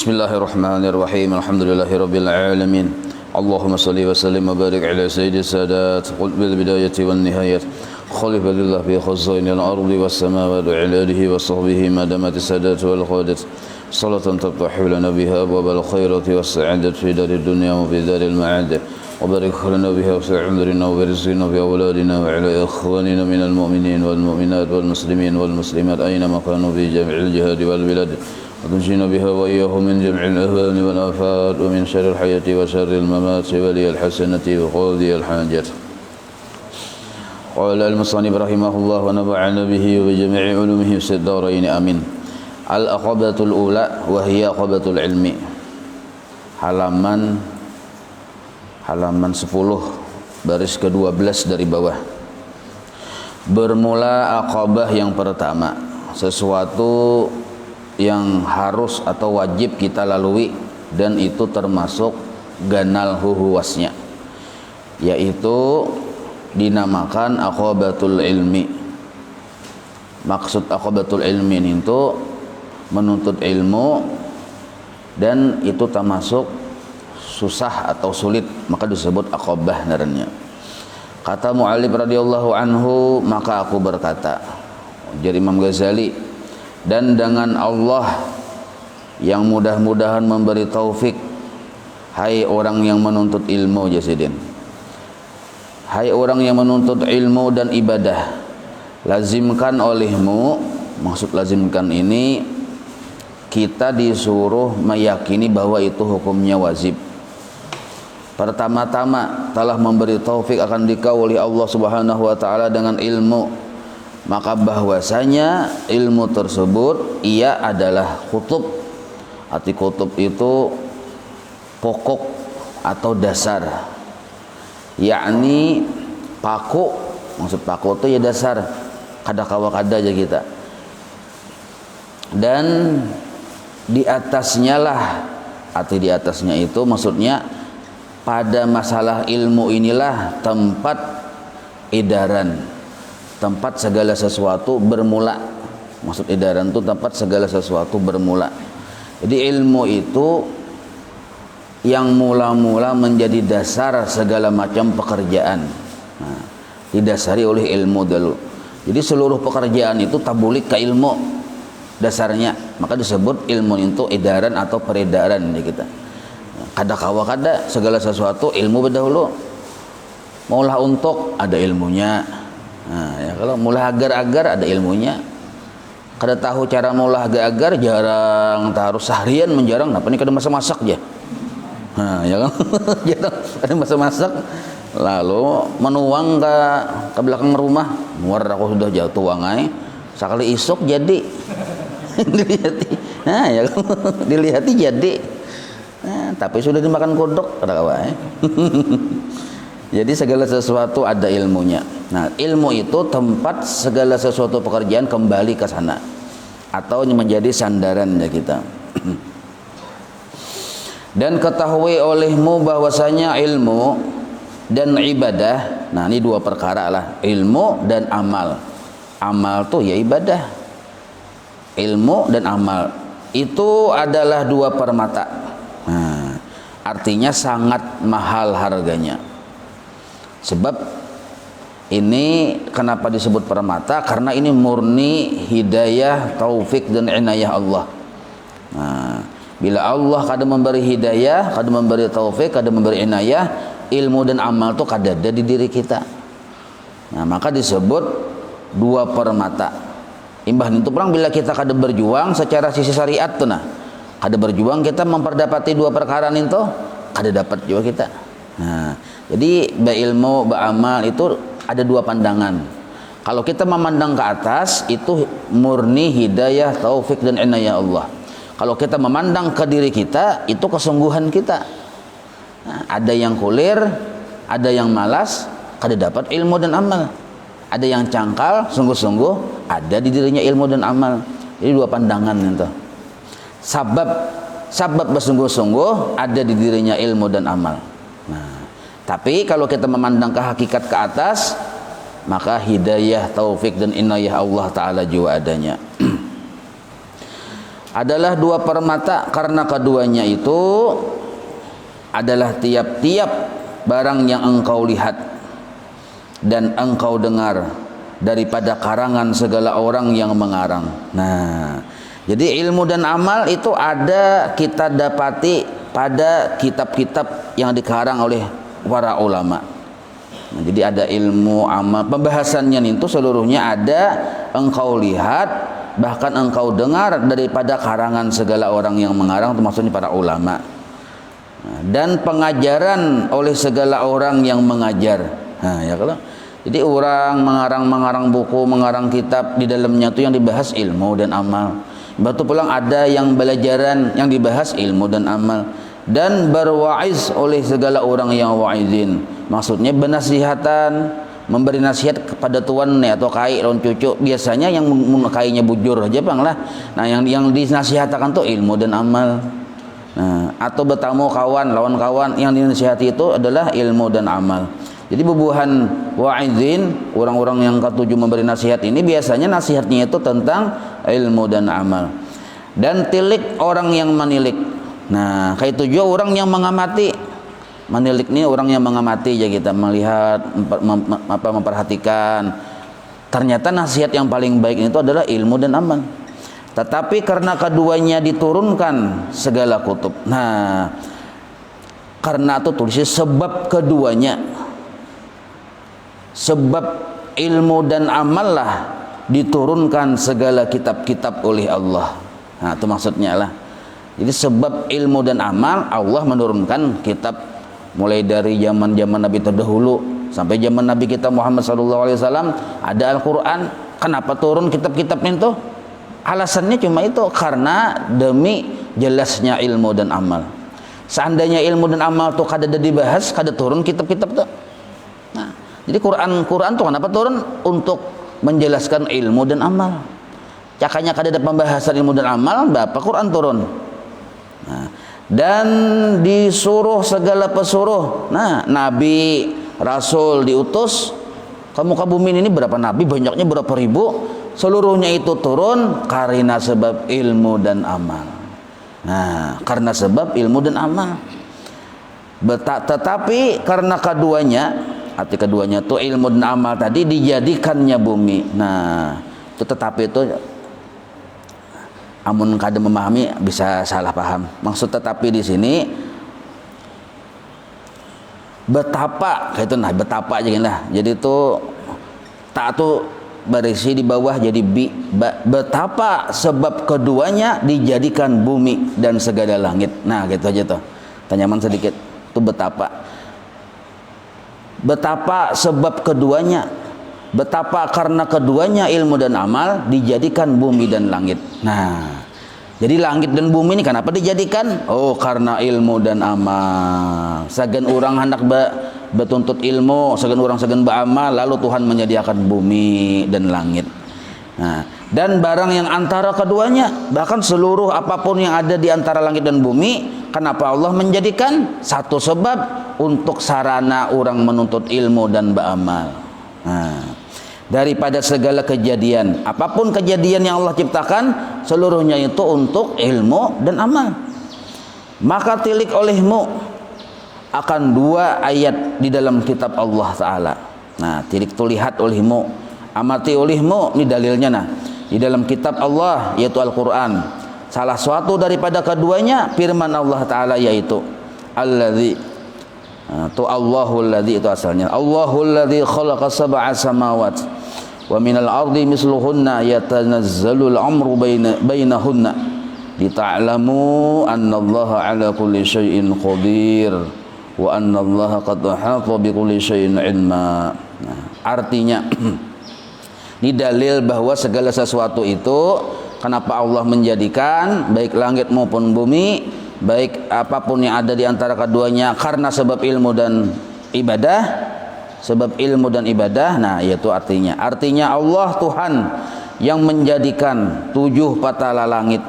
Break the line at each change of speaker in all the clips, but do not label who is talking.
Bismillahirrahmanirrahim. Alhamdulillahirabbil alamin. Allahumma shalli wa sallim wa barik ala sayyidis sadat qul bil bidayati wan nihayat. Khalifatillah fi khazainil ardi was samawati wa ala alihi wa sahbihi ma damat sadat wal qadat. Salatan taftahu lana biha abwabal khairati was sa'adati fi darid dunya wa fi daril ma'ad. وبارك لنا بها في عمرنا وبرزقنا في أولادنا وعلى إخواننا من المؤمنين والمؤمنات والمسلمين والمسلمات أينما كانوا في جميع الجهاد والبلاد وتنجينا بها وإياهم من جميع الأهوال والآفات ومن شر الحياة وشر الممات ولي الحسنة وقاضي الحاجات. قال المصنف رحمه الله ونفعنا به وبجميع علومه في الدارين آمين. العقبة الأولى وهي عقبة العلم. Halaman 10 baris ke-12 dari bawah. Bermula aqabah yang pertama, sesuatu yang harus atau wajib kita lalui dan itu termasuk ganal huhuwasnya, yaitu dinamakan aqabatul ilmi. Maksud aqabatul ilmi itu menuntut ilmu dan itu termasuk susah atau sulit, maka disebut aqabah ngarannya. Kata Mu'allib radhiyallahu anhu, maka aku berkata, jadi Imam Ghazali, dan dengan Allah yang mudah-mudahan memberi taufik, hai orang yang menuntut ilmu jasidin, hai orang yang menuntut ilmu dan ibadah, lazimkan olehmu, maksud lazimkan ini kita disuruh meyakini bahwa itu hukumnya wajib. Pertama-tama telah memberi taufik akan dikau oleh Allah Subhanahu wa taala dengan ilmu, maka bahwasanya ilmu tersebut ia adalah kutub. Arti kutub itu pokok atau dasar, yakni paku. Maksud paku itu ya dasar, kada kawa kada aja kita, dan di atasnya lah, arti di atasnya itu maksudnya pada masalah ilmu inilah tempat edaran, tempat segala sesuatu bermula. Maksud edaran itu tempat segala sesuatu bermula. Jadi ilmu itu yang mula-mula menjadi dasar segala macam pekerjaan. Nah, didasari oleh ilmu dulu. Jadi seluruh pekerjaan itu tabulik ke ilmu dasarnya, maka disebut ilmu itu edaran atau peredaran ya kita. Kada kawa kada segala sesuatu ilmu berdahulu. Maulah untuk ada ilmunya. Nah, ya kalau maulah agar-agar ada ilmunya. Kada tahu cara maulah agar-agar jarang, harus seharian menjarang. Napa ini kada masak-masak aja. Nah, ya kan? Jarang ada masak-masak. Lalu menuang ke belakang rumah. Muar aku sudah jatuh wangai. Sekali isuk jadi. Dilihati. Nah, ya kan? Dilihati jadi. Nah, tapi sudah dimakan kodok kata kawan. Jadi segala sesuatu ada ilmunya. Nah, ilmu itu tempat segala sesuatu pekerjaan kembali ke sana atau menjadi sandaran ya kita. Dan ketahui olehmu bahwasanya ilmu dan ibadah, nah ini dua perkara lah, ilmu dan amal. Amal tuh ya ibadah. Ilmu dan amal itu adalah dua permata. Nah, artinya sangat mahal harganya. Sebab ini kenapa disebut permata? Karena ini murni hidayah, taufik dan inayah Allah. Nah, bila Allah kada memberi hidayah, kada memberi taufik, kada memberi inayah, ilmu dan amal itu kada ada di diri kita. Nah, maka disebut dua permata. Imbah itu perang bila kita kada berjuang secara sisi syariat tuh nah. Kada berjuang kita memperdapati dua perkara itu kada dapat juga kita. Nah, jadi berilmu, beramal itu ada dua pandangan. Kalau kita memandang ke atas itu murni hidayah, taufik dan inayah Allah. Kalau kita memandang ke diri kita itu kesungguhan kita. Nah, ada yang kulir, ada yang malas, kada dapat ilmu dan amal. Ada yang cangkal, sungguh-sungguh ada di dirinya ilmu dan amal. Jadi dua pandangan itu. Sabab bersungguh-sungguh ada di dirinya ilmu dan amal. Nah, tapi kalau kita memandang ke hakikat ke atas, maka hidayah, taufik dan inayah Allah Ta'ala juga adanya. adalah dua permata, karena keduanya itu adalah tiap-tiap barang yang engkau lihat dan engkau dengar daripada karangan segala orang yang mengarang. Nah, jadi ilmu dan amal itu ada kita dapati pada kitab-kitab yang dikarang oleh para ulama. Nah, jadi ada ilmu, amal, pembahasannya itu seluruhnya ada engkau lihat, bahkan engkau dengar daripada karangan segala orang yang mengarang, itu maksudnya para ulama. Nah, dan pengajaran oleh segala orang yang mengajar. Nah, ya kalau jadi orang mengarang buku, mengarang kitab, di dalamnya itu yang dibahas ilmu dan amal. Batu pulang ada yang belajaran yang dibahas ilmu dan amal, dan berwaiz oleh segala orang yang waizin. Maksudnya benasihatan, memberi nasihat kepada tuan atau kai lawan cucu. Biasanya yang kainya bujur aja bang lah. Nah, yang dinasihatkan tuh ilmu dan amal. Nah, atau bertamu kawan lawan kawan, yang dinasihati itu adalah ilmu dan amal. Jadi bubuhan wa'izin, orang-orang yang ketujuh memberi nasihat ini biasanya nasihatnya itu tentang ilmu dan amal. Dan tilik orang yang menilik. Nah, kayak itu juga orang yang mengamati. Menilik ini orang yang mengamati ya, kita melihat, memperhatikan. Ternyata nasihat yang paling baik itu adalah ilmu dan amal. Tetapi karena keduanya diturunkan segala kutub. Nah, karena itu tulisnya sebab keduanya. Sebab ilmu dan amal lah diturunkan segala kitab-kitab oleh Allah. Nah, itu maksudnya lah. Jadi sebab ilmu dan amal Allah menurunkan kitab, mulai dari zaman-zaman Nabi terdahulu sampai zaman Nabi kita Muhammad SAW ada Al-Quran. Kenapa turun kitab-kitab itu? Alasannya cuma itu, karena demi jelasnya ilmu dan amal. Seandainya ilmu dan amal tuh kada dibahas, kada turun kitab-kitab tuh. Nah, jadi Quran tuh kenapa turun? Untuk menjelaskan ilmu dan amal. Cakanya kada ada pembahasan ilmu dan amal, Bapak Quran turun. Nah, dan disuruh segala pesuruh. Nah, nabi, rasul diutus ke muka bumi ini, berapa nabi, banyaknya berapa ribu, seluruhnya itu turun karena sebab ilmu dan amal. Nah, karena sebab ilmu dan amal. Tetapi karena keduanya, arti keduanya itu ilmu dan amal tadi dijadikannya bumi. Nah, itu tetapi itu amun kada memahami bisa salah paham. Maksud tetapi di sini betapa kayak itu, nah betapa aja lah. Jadi itu tak tuh berisi di bawah jadi betapa sebab keduanya dijadikan bumi dan segala langit. Nah, gitu aja tuh. Tanyaman sedikit. Itu betapa sebab keduanya, betapa karena keduanya ilmu dan amal dijadikan bumi dan langit. Nah, jadi langit dan bumi ini kenapa dijadikan? Oh, karena ilmu dan amal. Sagan orang hendak betuntut ilmu, sagan orang sagan beramal, lalu Tuhan menyediakan bumi dan langit. Nah, dan barang yang antara keduanya, bahkan seluruh apapun yang ada di antara langit dan bumi, kenapa Allah menjadikan? Satu sebab, untuk sarana orang menuntut ilmu dan beramal. Nah, daripada segala kejadian, apapun kejadian yang Allah ciptakan, seluruhnya itu untuk ilmu dan amal. Maka tilik olehmu akan dua ayat di dalam kitab Allah Ta'ala. Nah, tilik tu lihat olehmu, amati olehmu, ini dalilnya. Nah, di dalam kitab Allah yaitu Al-Quran, salah suatu daripada keduanya firman Allah Ta'ala, yaitu alladzi, itu Allahul ladzi, itu asalnya Allahul ladzi khalaqa sab'a samawat wa minal ardi misluhunna yatanazzalul amru bainahunna lita'lamu annallaha ala kulli syai'in qadir wa annallaha qad ahata bi kulli syai'in ilma. Nah, artinya ini dalil bahwa segala sesuatu itu, kenapa Allah menjadikan baik langit maupun bumi, baik apapun yang ada di antara keduanya, karena sebab ilmu dan ibadah. Sebab ilmu dan ibadah. Nah, yaitu artinya Allah Tuhan yang menjadikan 7 patala langit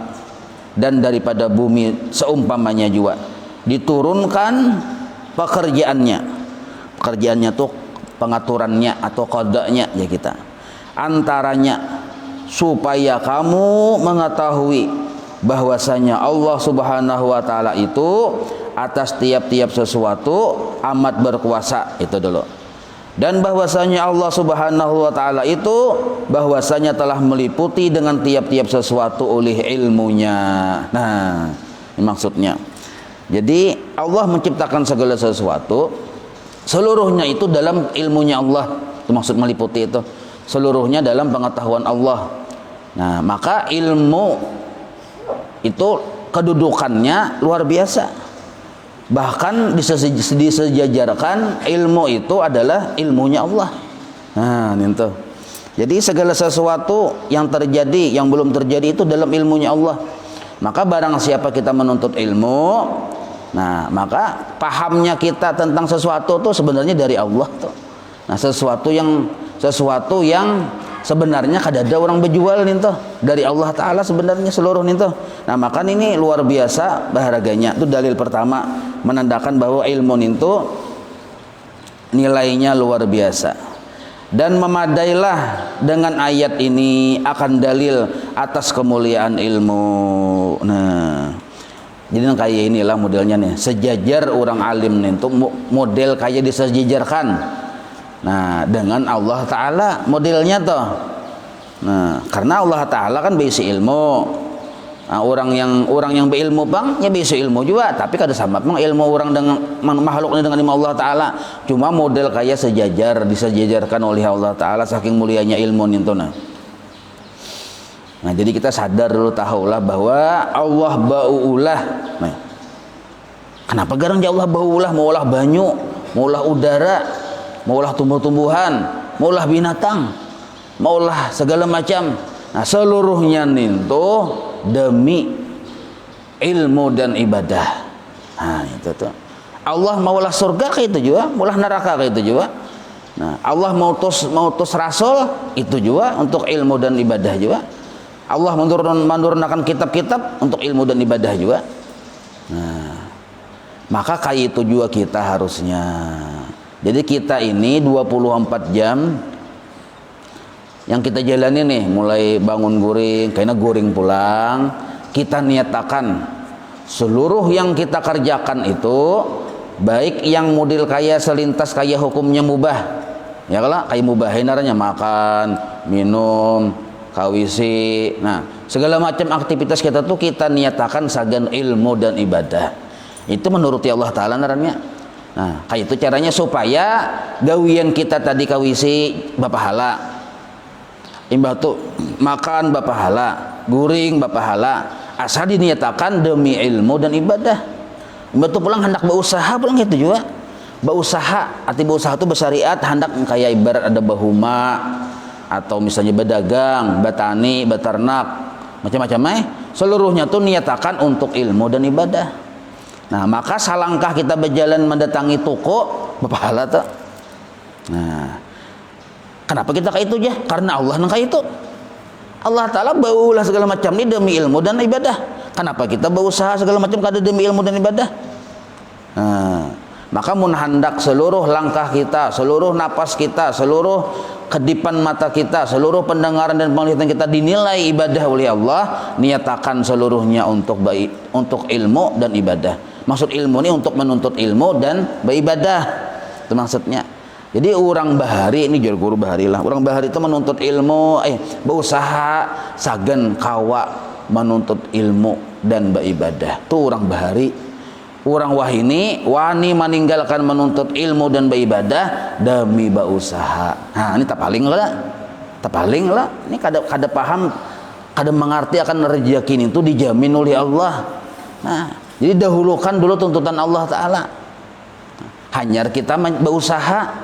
dan daripada bumi seumpamanya juga, diturunkan pekerjaannya tuh pengaturannya atau kodanya ya kita, antaranya supaya kamu mengetahui bahwasanya Allah Subhanahu wa taala itu atas tiap-tiap sesuatu amat berkuasa, itu dulu. Dan bahwasanya Allah Subhanahu wa taala itu bahwasanya telah meliputi dengan tiap-tiap sesuatu oleh ilmunya. Nah, ini maksudnya. Jadi Allah menciptakan segala sesuatu, seluruhnya itu dalam ilmunya Allah. Itu maksud meliputi itu. Seluruhnya dalam pengetahuan Allah. Nah, maka ilmu itu kedudukannya luar biasa. Bahkan disejajarkan ilmu itu adalah ilmunya Allah. Nah, itu. Jadi segala sesuatu yang terjadi, yang belum terjadi itu dalam ilmunya Allah. Maka barang siapa kita menuntut ilmu, nah maka pahamnya kita tentang sesuatu itu sebenarnya dari Allah tuh. Nah, sesuatu yang sebenarnya kadada orang berjual nih tuh dari Allah Ta'ala sebenarnya seluruh nih tuh. Nah, maka ini luar biasa baharaganya. Itu dalil pertama menandakan bahwa ilmu itu nilainya luar biasa. Dan memadailah dengan ayat ini akan dalil atas kemuliaan ilmu. Nah, jadi kayak inilah modelnya nih. Sejajar orang alim nih itu model kayak disejajarkan. Nah, dengan Allah Ta'ala modelnya toh. Nah, karena Allah Ta'ala kan berisi ilmu. Nah, orang yang berilmu bang, ya berisi ilmu juga. Tapi kada sama bang ilmu orang dengan makhluknya dengan ilmu Allah Ta'ala. Cuma model kayak disejajarkan oleh Allah Ta'ala saking mulianya ilmu itu. Nah, jadi kita sadar dulu tahulah bahwa Allah baulah. Nah, kenapa garang ya Allah baulah? Maulah banyu, maulah udara, maulah tumbuh-tumbuhan, maulah binatang, maulah segala macam. Nah, seluruhnya itu demi ilmu dan ibadah. Nah, itu tuh. Allah maulah surga kayak itu juga, maulah neraka kayak itu juga. Nah, Allah mautus rasul itu juga untuk ilmu dan ibadah juga. Allah menurunkan kitab-kitab untuk ilmu dan ibadah juga. Nah, maka kayak itu juga kita harusnya. Jadi kita ini 24 jam yang kita jalani nih, mulai bangun guring, kayaknya guring pulang, kita niatakan seluruh yang kita kerjakan itu, baik yang model kayak selintas kayak hukumnya mubah, ya kalau kayak mubah naranya makan, minum, kawisi, nah segala macam aktivitas kita tuh kita niatakan sagan ilmu dan ibadah. Itu menuruti Allah Ta'ala naranya. Nah, kayak itu caranya supaya gawian kita tadi kawisi bapahala, imbah tuh makan bapahala, guring bapahala, asal diniatakan demi ilmu dan ibadah. Imbah tuh pulang hendak berusaha pulang gitu juga. Berusaha, arti berusaha itu bersyariat, hendak kayak ibarat ada bahuma atau misalnya berdagang, bertani, beternak, macam-macam seluruhnya tuh niatakan untuk ilmu dan ibadah. Nah, maka salangkah kita berjalan mendatangi toko bapahala tuh. Nah, kenapa kita kayak itu aja? Karena Allah nang kayak itu. Allah Ta'ala baulah segala macam ini demi ilmu dan ibadah. Kenapa kita berusaha segala macam kada demi ilmu dan ibadah? Nah, maka mun hendak seluruh langkah kita, seluruh napas kita, seluruh kedipan mata kita, seluruh pendengaran dan penglihatan kita dinilai ibadah oleh Allah, niatakan seluruhnya untuk ilmu dan ibadah. Maksud ilmu ini untuk menuntut ilmu dan beribadah. Itu maksudnya. Jadi orang bahari ini jual guru bahari lah. Orang bahari itu menuntut ilmu, berusaha sagan kawa menuntut ilmu dan beribadah. Itu orang bahari. Orang wahini wani meninggalkan menuntut ilmu dan beribadah demi berusaha. Nah, ini tak paling lah. Ini kada paham, kada mengerti akan rezeki itu dijamin oleh Allah. Nah, jadi dahulukan dulu tuntutan Allah Ta'ala. Hanyar kita berusaha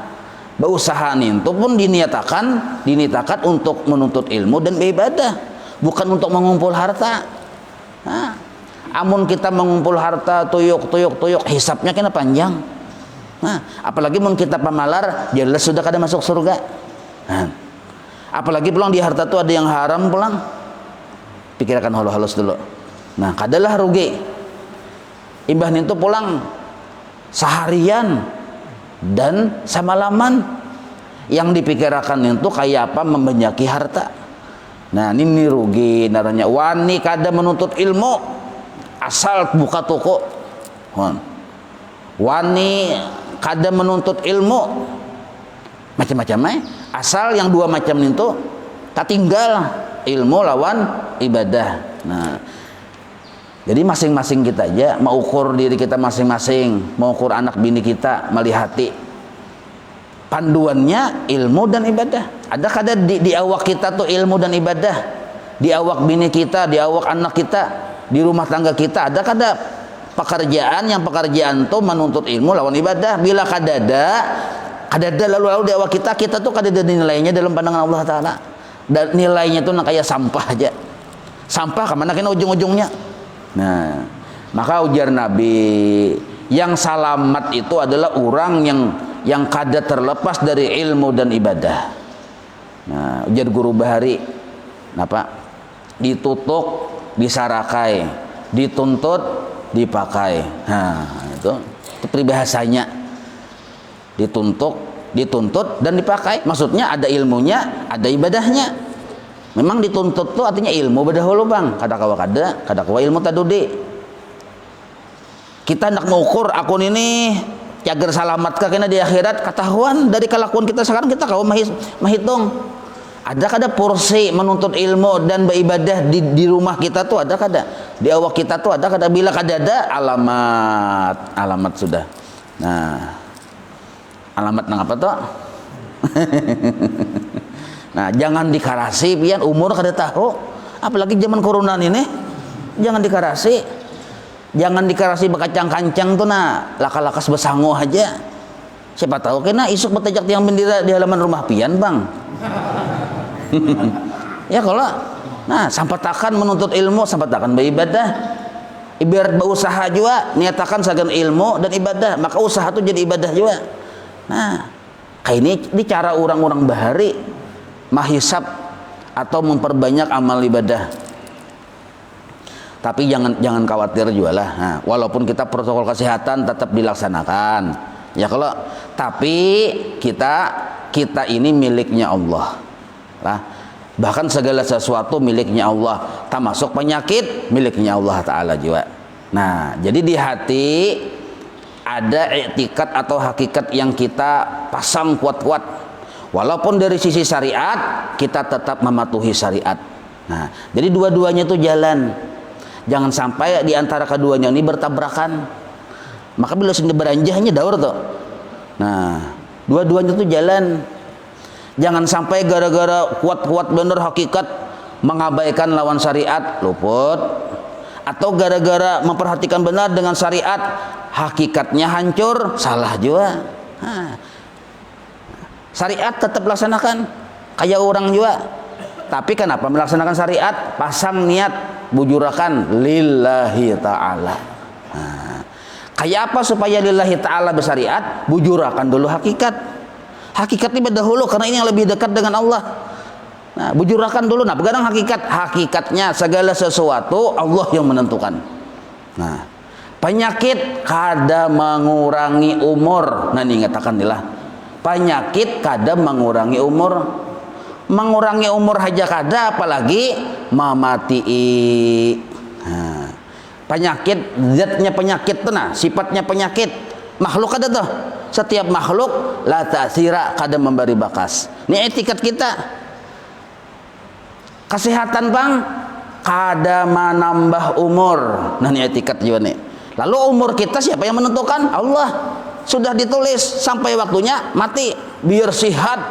nih itu pun diniatakan untuk menuntut ilmu dan beribadah, bukan untuk mengumpul harta. Nah, amun kita mengumpul harta tuyuk hisapnya kena panjang. Nah, apalagi mun kita pamalar jelas sudah kada masuk surga. Nah, apalagi pulang di harta tuh ada yang haram pulang. Pikirkan halus dulu. Nah, kadalah rugi. Imbah itu pulang seharian dan semalaman yang dipikirkan itu kayak apa membenyaki harta. Nah ini rugi naranya. Wani kada menuntut ilmu asal buka toko. Wani kada menuntut ilmu macam-macam asal yang dua macam itu tak tinggal ilmu lawan ibadah. Nah jadi masing-masing kita aja mau ukur diri kita masing-masing, mau ukur anak bini kita melihati panduannya ilmu dan ibadah. Ada kada di awak kita tuh ilmu dan ibadah, di awak bini kita, di awak anak kita, di rumah tangga kita ada kada pekerjaan yang pekerjaan tuh menuntut ilmu lawan ibadah. Bila kada ada lalu di awak kita tuh kada ada nilainya dalam pandangan Allah Taala. Dan nilainya tuh kayak sampah aja. Sampah kemana kena ujung-ujungnya. Nah maka ujar Nabi, yang salamat itu adalah orang yang kada terlepas dari ilmu dan ibadah. Nah ujar Guru Bahari, napa? Ditutuk disarakai, dituntut dipakai. Nah itu peribahasanya. Dituntut dan dipakai. Maksudnya ada ilmunya, ada ibadahnya. Memang dituntut tuh artinya ilmu bedahulu bang. Kada kawa ilmu tadudi. Kita hendak mengukur akun ini cager salamat kena di akhirat, ketahuan dari kelakuan kita sekarang kita kawa menghitung. Ada kada porsi menuntut ilmu dan beribadah di rumah kita tuh ada kada? Di awak kita tuh ada kada? Bila kada ada alamat sudah. Nah alamat nang apa tuh? Nah jangan dikarasi pian umur kada tahu, apalagi zaman corona ini jangan dikarasi. Jangan dikarasi bekacang-kancang tuh nah, laka-lakas besango aja. Siapa tahu kena isuk betajak tiang bendera di halaman rumah pian bang. Ya kalau nah sampatakan menuntut ilmu, sampatakan beribadah. Ibarat berusaha juga niatakan sagan ilmu dan ibadah, maka usaha itu jadi ibadah juga. Nah kayak ini cara orang-orang bahari mahisab atau memperbanyak amal ibadah. Tapi jangan khawatir juga lah. Nah, walaupun kita protokol kesehatan tetap dilaksanakan. Ya kalau tapi kita ini miliknya Allah. Lah, bahkan segala sesuatu miliknya Allah, termasuk penyakit miliknya Allah Taala juga. Nah, jadi di hati ada i'tikad atau hakikat yang kita pasang kuat-kuat. Walaupun dari sisi syariat kita tetap mematuhi syariat. Nah, jadi dua-duanya itu jalan. Jangan sampai di antara keduanya ini bertabrakan. Maka bila sudah beranjahnya daur tuh. Nah, dua-duanya itu jalan. Jangan sampai gara-gara kuat-kuat bener hakikat mengabaikan lawan syariat luput, atau gara-gara memperhatikan benar dengan syariat hakikatnya hancur, salah juga. Nah, syariat tetap laksanakan kayak orang juga. Tapi kenapa melaksanakan syariat? Pasang niat bujurakan lillahi ta'ala. Nah, kayak apa supaya lillahi ta'ala bersyariat? Bujurakan dulu hakikat. Hakikat ini dahulu karena ini yang lebih dekat dengan Allah. Nah, bujurakan dulu. Nah, pegang hakikat. Hakikatnya segala sesuatu Allah yang menentukan. Nah, penyakit kada mengurangi umur. Nah, ini ngatakan inilah. Penyakit kada mengurangi umur. Mengurangi umur aja kada, apalagi memati. Nah, penyakit, zatnya penyakit tuh nah, sifatnya penyakit. Makhluk ada tuh. Setiap makhluk la ta'sira kada memberi bakas. Ini etikat kita. Kesehatan bang kada menambah umur. Nah ini etikat juga nih. Lalu umur kita siapa yang menentukan? Allah. Sudah ditulis sampai waktunya mati. Biar sihat,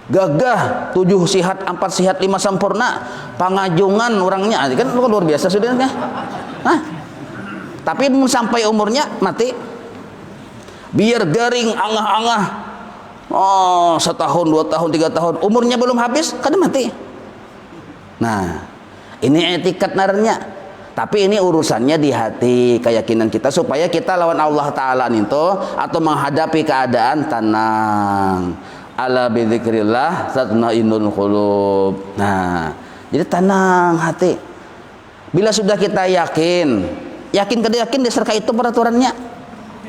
gagah, 7 sihat, 4 sihat, 5 sempurna, pangajungan orangnya kan luar biasa sudah kan. Nah, tapi sampai umurnya mati, biar garing, angah-angah, oh 1 tahun, 2 tahun, 3 tahun, umurnya belum habis, kan mati. Nah, ini etikat narnya. Tapi ini urusannya di hati, keyakinan kita supaya kita lawan Allah Ta'ala itu atau menghadapi keadaan tenang. Ala bidzikrillah tatma'innul qulub. Nah, jadi tenang hati. Bila sudah kita yakin kada yakin dasar itu peraturannya.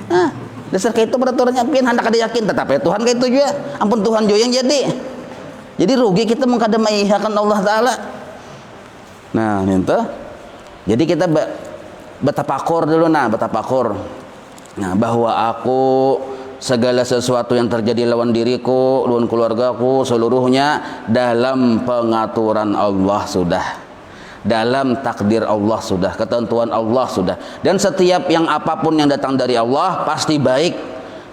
Nah, dasar itu peraturannya pian hendak kada yakin tetapi Tuhan ka itu juga. Ampun Tuhan juga yang jadi. Jadi rugi kita mengkadamaihakan Allah Ta'ala. Nah, itu. Jadi kita betapakur dulu, betapakur. Nah, bahwa aku segala sesuatu yang terjadi lawan diriku, lawan keluargaku, seluruhnya dalam pengaturan Allah sudah. Dalam takdir Allah sudah, ketentuan Allah sudah. Dan setiap yang apapun yang datang dari Allah pasti baik.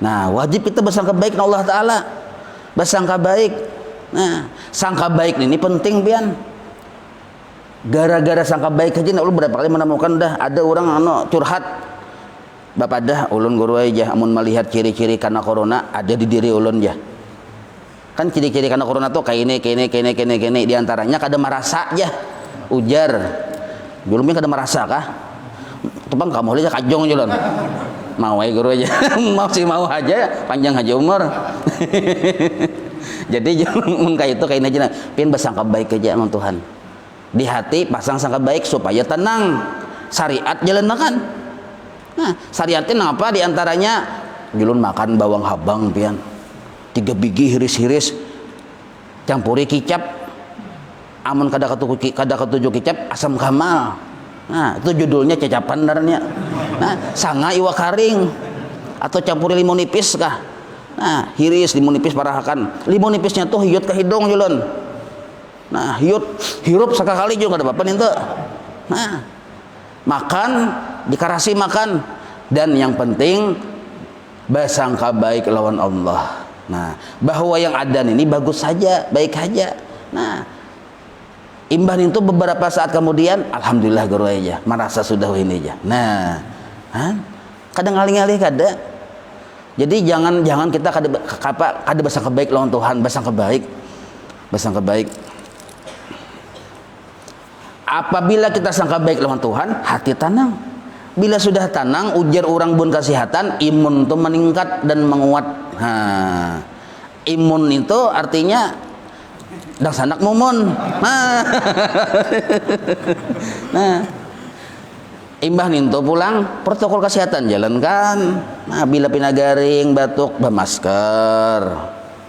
Nah, wajib kita bersangka baik dengan Allah Ta'ala. Bersangka baik. Nah, sangka baik ini penting pian. Gara-gara sangka baik aja ulun berapa kali menemukan dah ada orang curhat. Bapak dah ulun guru aja amun melihat ciri-ciri karena corona ada di diri ulun ya. Kan ciri-ciri karena corona tuh kayak ini di antaranya kada merasa aja. Ujar. Belumnya kada merasa kah? Tupang kamu aja kajong julun. Mau aja guru aja. mau aja panjang aja umur. Jadi mun kayak itu kayak aja pin bersangka baik aja sama Tuhan. Di hati pasang sangka baik supaya tenang. Syariat jalankan. Nah, syariatin apa di antaranya? Julun makan bawang habang pian. 3 biji hiris-hiris campuri kicap. Amun kada ketujuh kicap asam kamal. Nah, itu judulnya cacapan darahnya. Nah, sanga iwa karing atau campuri limun nipis kah? Nah, hiris limun nipis parahakan. Limun nipisnya tuh hiut ke hidung julun. Nah, hirup sekali juga kada apa-apa ente. Nah, makan dikarasi makan dan yang penting bersangka baik lawan Allah. Nah, bahwa yang ada ini bagus saja, baik saja. Nah, imbah itu beberapa saat kemudian alhamdulillah guru aja merasa sudah ini aja. Nah, kadang ngalih-ngalih kada. Jadi jangan kita kada bersangka baik lawan Tuhan, bersangka baik. Apabila kita sangka baik lawan Tuhan, hati tenang. Bila sudah tenang, ujar orang bun kesehatan, imun itu meningkat dan menguat. Nah, imun itu artinya dah sanak mumun. Nah, imbah ninto pulang protokol kesehatan jalankan. Nah, bila pinagaring batuk bermasker.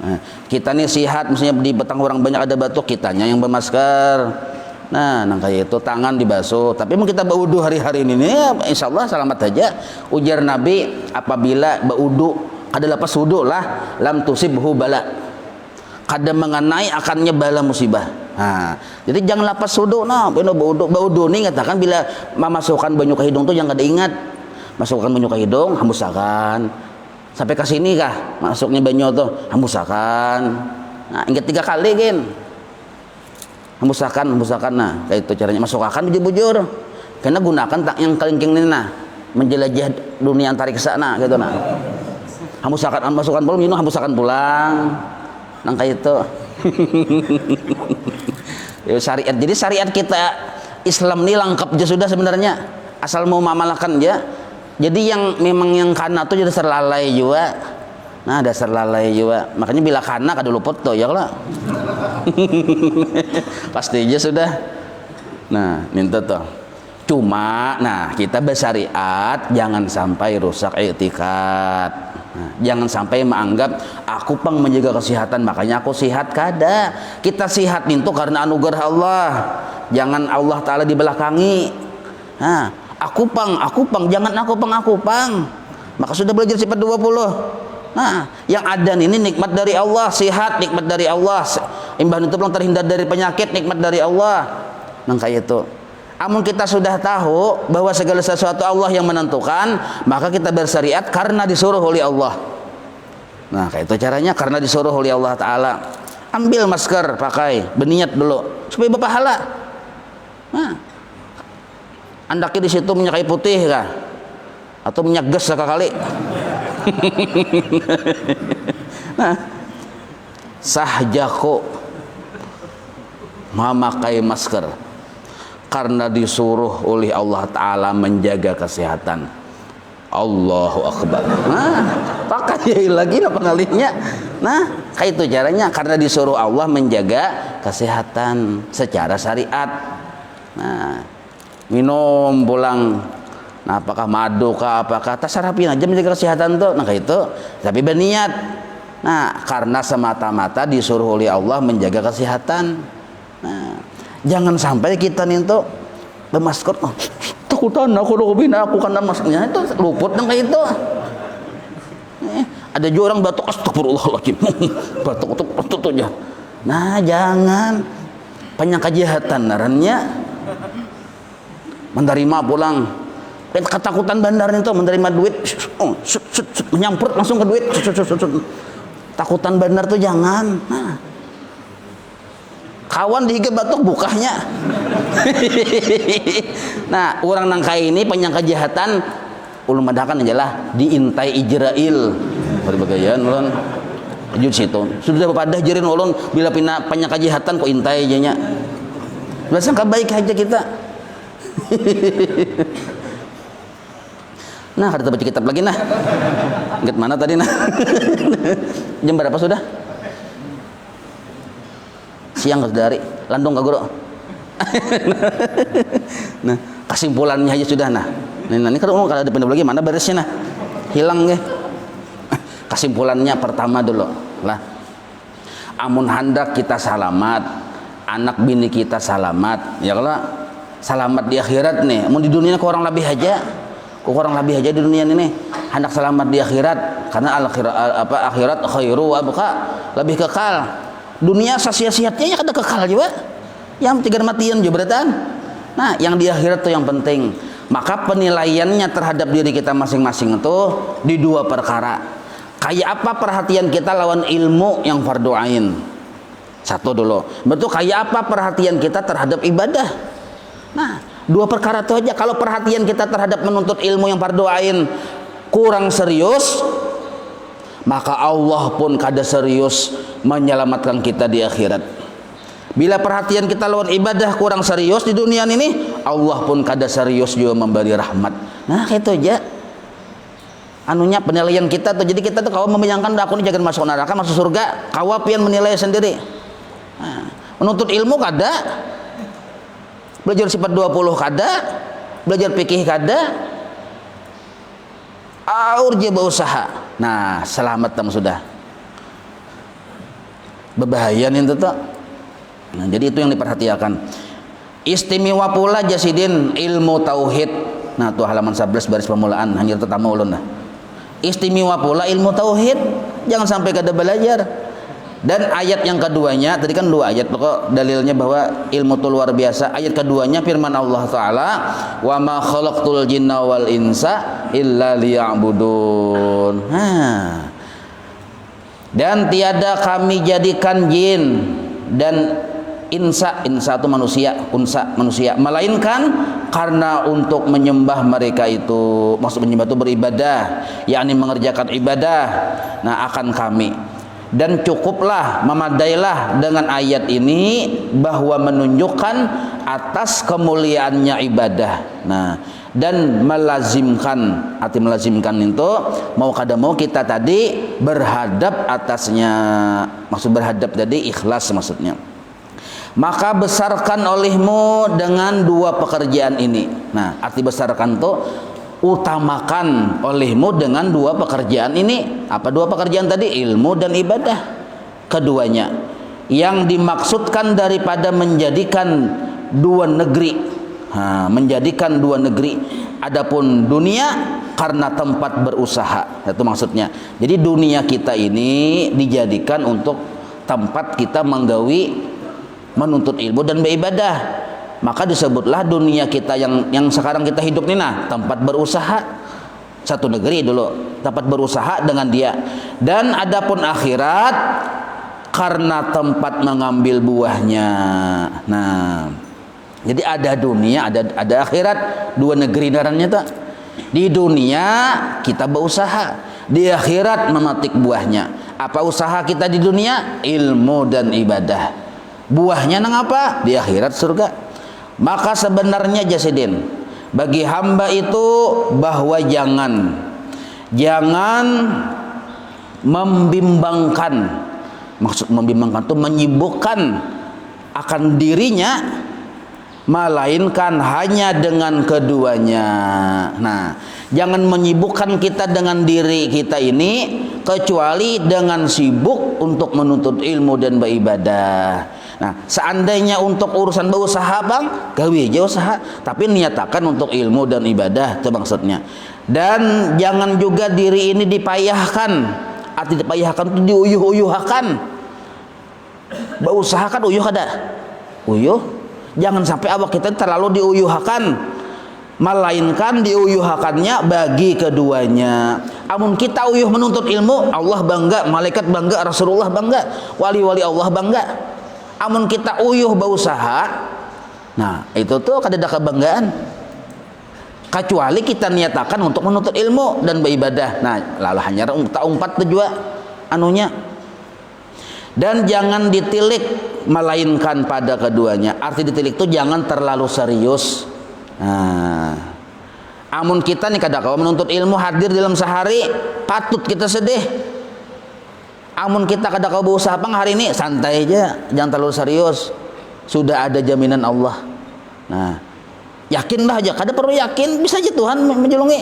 Nah, kita nih sehat, misalnya di petang orang banyak ada batuk, kitanya yang bermasker. Nah, kayak itu tangan dibasuh. Tapi mau kita baudu hari-hari ini ya, insya Allah selamat aja. Ujar Nabi, apabila baudu ada lepas wudu lah, lam tusibhu bala. Kada mengenai akannya bala musibah. Nah, jadi jangan lepas wudu. Nah, baudu nih katakan bila memasukkan banyu ke hidung tuh jangan kada ingat. Masukkan banyu ke hidung, hembusakan. Sampai ke sini kah masuknya banyu tuh, hembusakan. Nah, ingat 3 kali kan. Hembusakan. Nah, kayak itu caranya masukkan bujur-bujur. Karena gunakan tak yang kelingking ini nah, menjelajah dunia antariksa nah gitu nah. Hembusakan masukkan belum minum hembusakan pulang. Nang kayak itu. Ya, syariat. Jadi syariat kita Islam ini lengkap aja sudah sebenarnya. Asal mau mamalahkan aja. Jadi yang memang yang kana tuh jadi serlalai juga. Nah, dasar lalai juga. Makanya bila kana kada luput tuh ya lah. Pasti aja sudah. Nah, minta tuh. Cuma, nah kita bersyariat jangan sampai rusak i'tikad. Nah, jangan sampai menganggap aku pang menjaga kesehatan makanya aku sehat, kada. Kita sehat itu karena anugerah Allah. Jangan Allah Ta'ala dibelakangi. Nah, aku pang, jangan aku pang. Maka sudah belajar sifat 20. Nah, yang ada ini nikmat dari Allah, sehat nikmat dari Allah. Imbah itu belum terhindar dari penyakit nikmat dari Allah. Nah, kayak itu. Amun kita sudah tahu bahwa segala sesuatu Allah yang menentukan, maka kita bersyariat karena disuruh oleh Allah. Nah, kayak itu caranya karena disuruh oleh Allah Ta'ala. Ambil masker, pakai, berniat dulu supaya berpahala. Nah, andaki di situ minyak kayu putih kah? Atau minyak gas sekali. Nah, sahjaku memakai masker karena disuruh oleh Allah Ta'ala menjaga kesehatan. Allahu Akbar. Nah, pakai lagi apa ngalihnya. Nah, kayak itu caranya karena disuruh Allah menjaga kesehatan secara syariat. Nah, minum pulang. Nah, apakah madu kah apakah tasarapin aja menjaga kesehatan tuh. Nah, kayak itu. Tapi berniat. Nah, karena semata-mata disuruh oleh Allah menjaga kesehatan. Nah, jangan sampai kita nih tuh bermasker, takutan aku bina aku karena maskernya itu luput dong kayak itu. Ada juga orang batuk, astagfirullahaladzim, batuk aja. Nah, jangan penyangka kejahatan narannya menerima pulang. Ketakutan bandar itu menerima duit, menyamprot langsung ke duit. Takutan bandar tuh jangan. Nah, kawan dihiga batuk bukanya. Nah, orang nangkai ini penyangka kejahatan ulun madakan aja lah diintai Ijrail berbagaian ulun jud situ sudah pada jerin ulun bila pina penyangka kejahatan kok intai aja nya sangka baik aja kita. Nah, ada baca kitab lagi nah. Ingat mana tadi nah? Jam berapa sudah? Siang dari landung kaguro. Nah, kesimpulannya aja sudah nah. Ini kalau ada pindah lagi mana beresnya nah? Hilang ya. Kesimpulannya pertama dulu lah. Amun hendak kita selamat, anak bini kita selamat, ya kalau selamat di akhirat nih. Amun di dunia kurang lebih aja. Kurang lebih aja di dunia ini hendak selamat di akhirat karena akhirat khairu wa abqa, lebih kekal. Dunia sia-siatnya kada kekal juga. Yang tiga matian juga beratan. Nah, yang di akhirat tuh yang penting. Maka penilaiannya terhadap diri kita masing-masing itu di dua perkara. Kayak apa perhatian kita lawan ilmu yang fardu ain. Satu dulu. Betul kayak apa perhatian kita terhadap ibadah. Nah, dua perkara itu aja. Kalau perhatian kita terhadap menuntut ilmu yang fardu ain kurang serius, maka Allah pun kada serius menyelamatkan kita di akhirat. Bila perhatian kita lawan ibadah kurang serius di dunia ini, Allah pun kada serius juga memberi rahmat. Nah, itu aja anunya penilaian kita tuh. Jadi kita tuh kalau membayangkan aku ini jangan masuk neraka masuk surga, kau pian menilai sendiri. Nah, menuntut ilmu kada, belajar sifat 20 kada, belajar fikih kada, aur je berusaha. Nah, selamat tam sudah. Berbahaya nih itu tuh. Nah, jadi itu yang diperhatikan. Istimewa pula jasidin ilmu tauhid. Nah, tuh halaman 11 baris permulaan hanya pertama ulun dah. Istimewa pula ilmu tauhid. Jangan sampai kada belajar. Dan ayat yang keduanya, tadi kan dua ayat pokok dalilnya bahwa ilmu itu luar biasa. Ayat keduanya firman Allah Ta'ala, wa ma khalaqtul jinna wal insa illa liya'budun. Dan tiada kami jadikan jin dan insa itu manusia, unsa manusia, melainkan karena untuk menyembah mereka itu. Maksud menyembah itu beribadah, yakni mengerjakan ibadah. Nah, akan kami. Dan cukuplah, memadailah dengan ayat ini bahwa menunjukkan atas kemuliaannya ibadah. Nah, dan melazimkan, arti melazimkan itu mau kada mau kita tadi berhadap atasnya. Maksud berhadap tadi ikhlas maksudnya. Maka besarkan olehmu dengan dua pekerjaan ini. Nah, arti besarkan itu utamakan olehmu dengan dua pekerjaan ini. Apa dua pekerjaan tadi? Ilmu dan ibadah. Keduanya yang dimaksudkan daripada menjadikan dua negeri. Menjadikan dua negeri. Adapun dunia karena tempat berusaha. Itu maksudnya. Jadi dunia kita ini dijadikan untuk tempat kita menggawi, menuntut ilmu dan beribadah. Maka disebutlah dunia kita yang sekarang kita hidup ini nah tempat berusaha. Satu negeri dulu tempat berusaha dengan dia. Dan adapun akhirat karena tempat mengambil buahnya. Nah, jadi ada dunia, ada akhirat, dua negeri darannya tak. Di dunia kita berusaha, di akhirat memetik buahnya. Apa usaha kita di dunia? Ilmu dan ibadah. Buahnya nang apa? Di akhirat surga. Maka sebenarnya jasidin bagi hamba itu bahwa jangan membimbangkan. Maksud membimbangkan itu menyibukkan akan dirinya melainkan hanya dengan keduanya. Nah, jangan menyibukkan kita dengan diri kita ini kecuali dengan sibuk untuk menuntut ilmu dan beribadah. Nah, seandainya untuk urusan berusaha bang, gawe aja usaha, tapi niatakan untuk ilmu dan ibadah, itu maksudnya. Dan jangan juga diri ini dipayahkan. Arti dipayahkan itu diuyuh-uyuhkan. Berusaha kan uyuh ada, uyuh. Jangan sampai awak kita terlalu diuyuhkan, melainkan diuyuhkannya bagi keduanya. Amun kita uyuh menuntut ilmu, Allah bangga, malaikat bangga, Rasulullah bangga, wali-wali Allah bangga. Amun kita uyuh berusaha, nah itu tuh kadada kebanggaan. Kecuali kita niatakan untuk menuntut ilmu dan beribadah. Nah, lalah hanya tak umpat tujuan anunya. Dan jangan ditilik, melainkan pada keduanya. Arti ditilik itu jangan terlalu serius. Nah, amun kita nih kadang-kadang menuntut ilmu hadir dalam sehari, patut kita sedih. Amun kita kadang-kadang berusaha pang hari ini santai aja, jangan terlalu serius. Sudah ada jaminan Allah. Nah, yakinlah aja, kada perlu yakin, bisa aja Tuhan menjulungi.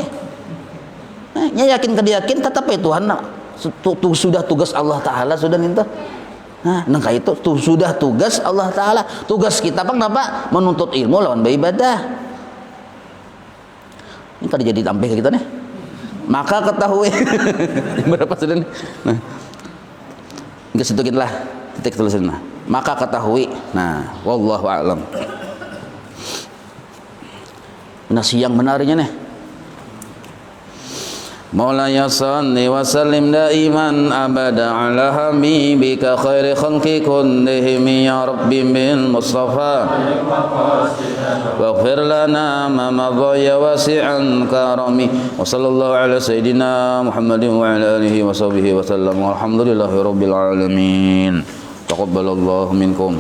Nah, yakin kada yakin tetap ya Tuhan. Sudah tugas Allah Ta'ala sudah ninta. Nah, nengka itu sudah tugas Allah Ta'ala. Tugas kita bang apa? Menuntut ilmu lawan beribadah. Ini kada jadi tampil ke kita nih. Maka ketahui berapa sudah nih. Nah, enggak situkin lah titik tulisan. Nah, maka ketahui. Nah, wallahu a'lam. Nasi yang benarnya nih. Maulaya salli wa sallim daiman abada ala habibika khairi khalqi kullihim ya rabbi bil mustafa waghfir lana ma madha ya wasi'an karami wa sallallahu ala sayidina Muhammadin wa ala alihi wa sahbihi wa sallam walhamdulillahi rabbil alamin taqabbalallahu minkum.